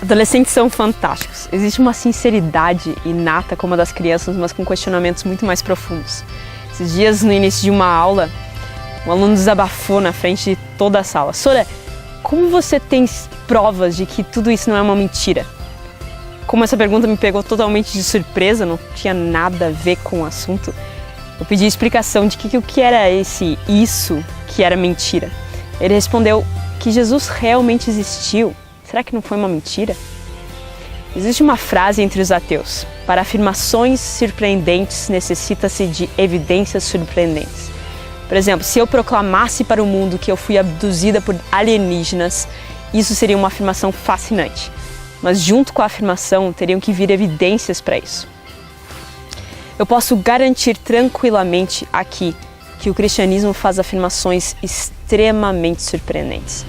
Adolescentes são fantásticos. Existe uma sinceridade inata como a das crianças, mas com questionamentos muito mais profundos. Esses dias, no início de uma aula, um aluno desabafou na frente de toda a sala. Sora, como você tem provas de que tudo isso não é uma mentira? Como essa pergunta me pegou totalmente de surpresa, não tinha nada a ver com o assunto, eu pedi explicação de o que era isso que era mentira. Ele respondeu que Jesus realmente existiu. Será que não foi uma mentira? Existe uma frase entre os ateus: para afirmações surpreendentes necessita-se de evidências surpreendentes. Por exemplo, se eu proclamasse para o mundo que eu fui abduzida por alienígenas, isso seria uma afirmação fascinante. Mas junto com a afirmação, teriam que vir evidências para isso. Eu posso garantir tranquilamente aqui que o cristianismo faz afirmações extremamente surpreendentes.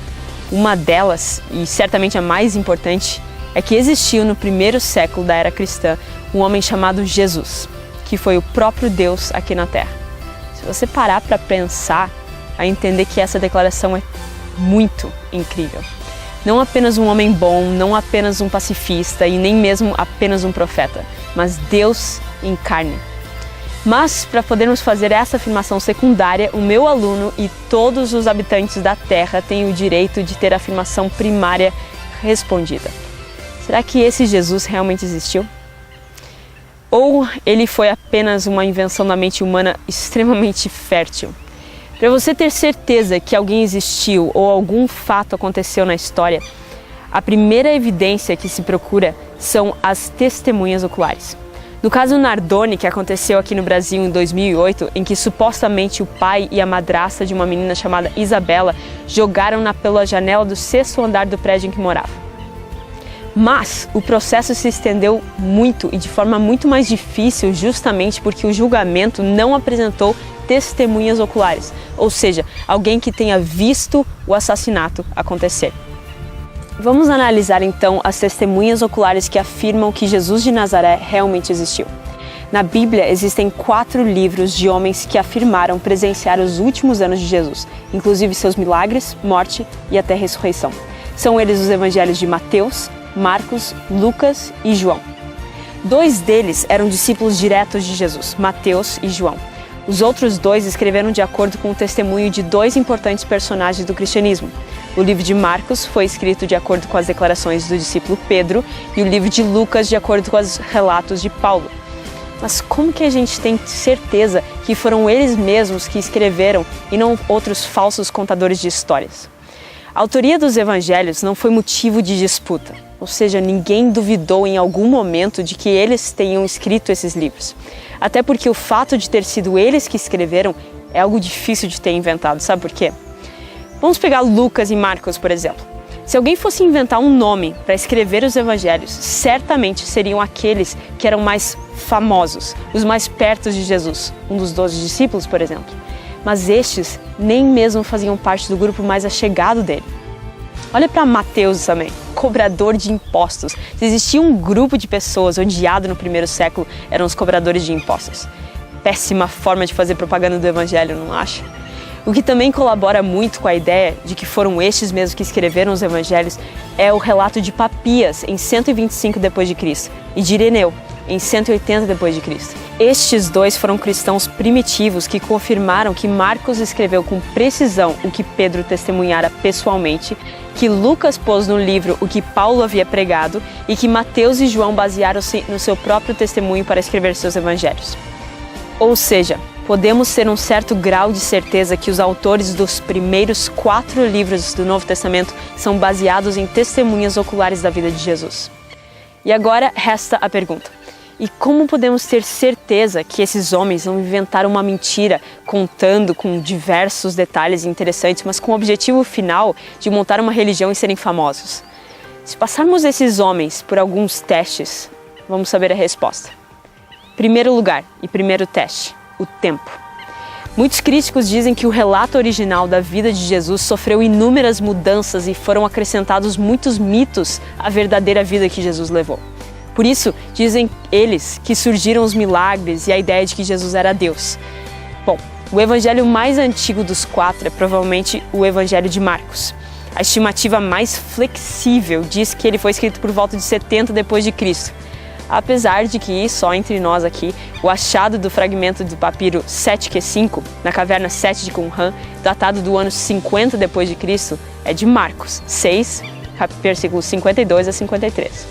Uma delas, e certamente a mais importante, é que existiu no primeiro século da era cristã um homem chamado Jesus, que foi o próprio Deus aqui na Terra. Se você parar para pensar, a entender que essa declaração é muito incrível. Não apenas um homem bom, não apenas um pacifista e nem mesmo apenas um profeta, mas Deus em carne. Mas, para podermos fazer essa afirmação secundária, o meu aluno e todos os habitantes da Terra têm o direito de ter a afirmação primária respondida. Será que esse Jesus realmente existiu? Ou ele foi apenas uma invenção da mente humana extremamente fértil? Para você ter certeza que alguém existiu ou algum fato aconteceu na história, a primeira evidência que se procura são as testemunhas oculares. No caso Nardoni, que aconteceu aqui no Brasil em 2008, em que supostamente o pai e a madrasta de uma menina chamada Isabela jogaram-na pela janela do 6º andar do prédio em que morava. Mas o processo se estendeu muito e de forma muito mais difícil justamente porque o julgamento não apresentou testemunhas oculares, ou seja, alguém que tenha visto o assassinato acontecer. Vamos analisar então as testemunhas oculares que afirmam que Jesus de Nazaré realmente existiu. Na Bíblia existem 4 livros de homens que afirmaram presenciar os últimos anos de Jesus, inclusive seus milagres, morte e até ressurreição. São eles os evangelhos de Mateus, Marcos, Lucas e João. 2 deles eram discípulos diretos de Jesus, Mateus e João. Os outros 2 escreveram de acordo com o testemunho de 2 importantes personagens do cristianismo. O livro de Marcos foi escrito de acordo com as declarações do discípulo Pedro e o livro de Lucas de acordo com os relatos de Paulo. Mas como que a gente tem certeza que foram eles mesmos que escreveram e não outros falsos contadores de histórias? A autoria dos evangelhos não foi motivo de disputa, ou seja, ninguém duvidou em algum momento de que eles tenham escrito esses livros. Até porque o fato de ter sido eles que escreveram é algo difícil de ter inventado, sabe por quê? Vamos pegar Lucas e Marcos, por exemplo. Se alguém fosse inventar um nome para escrever os evangelhos, certamente seriam aqueles que eram mais famosos, os mais perto de Jesus, um dos 12 discípulos, por exemplo. Mas estes nem mesmo faziam parte do grupo mais achegado dele. Olha para Mateus também, cobrador de impostos. Se existia um grupo de pessoas odiado no primeiro século, eram os cobradores de impostos. Péssima forma de fazer propaganda do evangelho, não acha? O que também colabora muito com a ideia de que foram estes mesmos que escreveram os evangelhos é o relato de Papias, em 125 d.C., e de Ireneu, em 180 d.C. Estes 2 foram cristãos primitivos que confirmaram que Marcos escreveu com precisão o que Pedro testemunhara pessoalmente, que Lucas pôs no livro o que Paulo havia pregado e que Mateus e João basearam-se no seu próprio testemunho para escrever seus evangelhos. Ou seja, podemos ter um certo grau de certeza que os autores dos primeiros 4 livros do Novo Testamento são baseados em testemunhas oculares da vida de Jesus. E agora resta a pergunta: e como podemos ter certeza que esses homens não inventaram uma mentira contando com diversos detalhes interessantes, mas com o objetivo final de montar uma religião e serem famosos? Se passarmos esses homens por alguns testes, vamos saber a resposta. Primeiro lugar e primeiro teste: o tempo. Muitos críticos dizem que o relato original da vida de Jesus sofreu inúmeras mudanças e foram acrescentados muitos mitos à verdadeira vida que Jesus levou. Por isso, dizem eles que surgiram os milagres e a ideia de que Jesus era Deus. Bom, o evangelho mais antigo dos 4 é provavelmente o evangelho de Marcos. A estimativa mais flexível diz que ele foi escrito por volta de 70 depois de Cristo. Apesar de que, só entre nós aqui, o achado do fragmento do papiro 7Q5, na caverna 7 de Qumran, datado do ano 50 depois de Cristo, é de Marcos 6, versículos 52 a 53.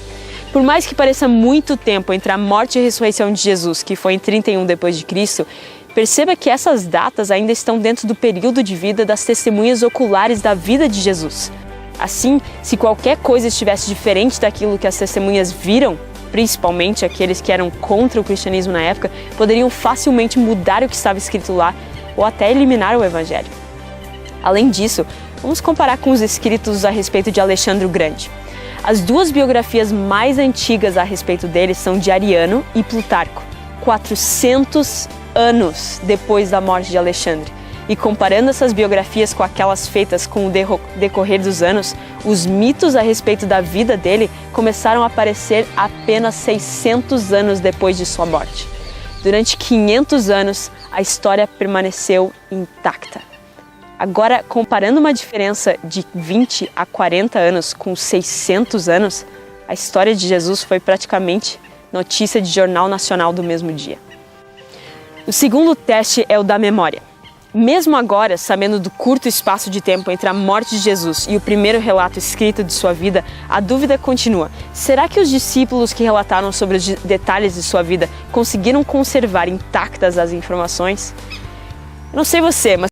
Por mais que pareça muito tempo entre a morte e a ressurreição de Jesus, que foi em 31 depois de Cristo, perceba que essas datas ainda estão dentro do período de vida das testemunhas oculares da vida de Jesus. Assim, se qualquer coisa estivesse diferente daquilo que as testemunhas viram, principalmente aqueles que eram contra o cristianismo na época, poderiam facilmente mudar o que estava escrito lá ou até eliminar o evangelho. Além disso, vamos comparar com os escritos a respeito de Alexandre o Grande. As duas biografias mais antigas a respeito dele são de Ariano e Plutarco, 400 anos depois da morte de Alexandre. E comparando essas biografias com aquelas feitas com o decorrer dos anos, os mitos a respeito da vida dele começaram a aparecer apenas 600 anos depois de sua morte. Durante 500 anos, a história permaneceu intacta. Agora, comparando uma diferença de 20 a 40 anos com 600 anos, a história de Jesus foi praticamente notícia de jornal nacional do mesmo dia. O segundo teste é o da memória. Mesmo agora, sabendo do curto espaço de tempo entre a morte de Jesus e o primeiro relato escrito de sua vida, a dúvida continua. Será que os discípulos que relataram sobre os detalhes de sua vida conseguiram conservar intactas as informações? Eu não sei você, mas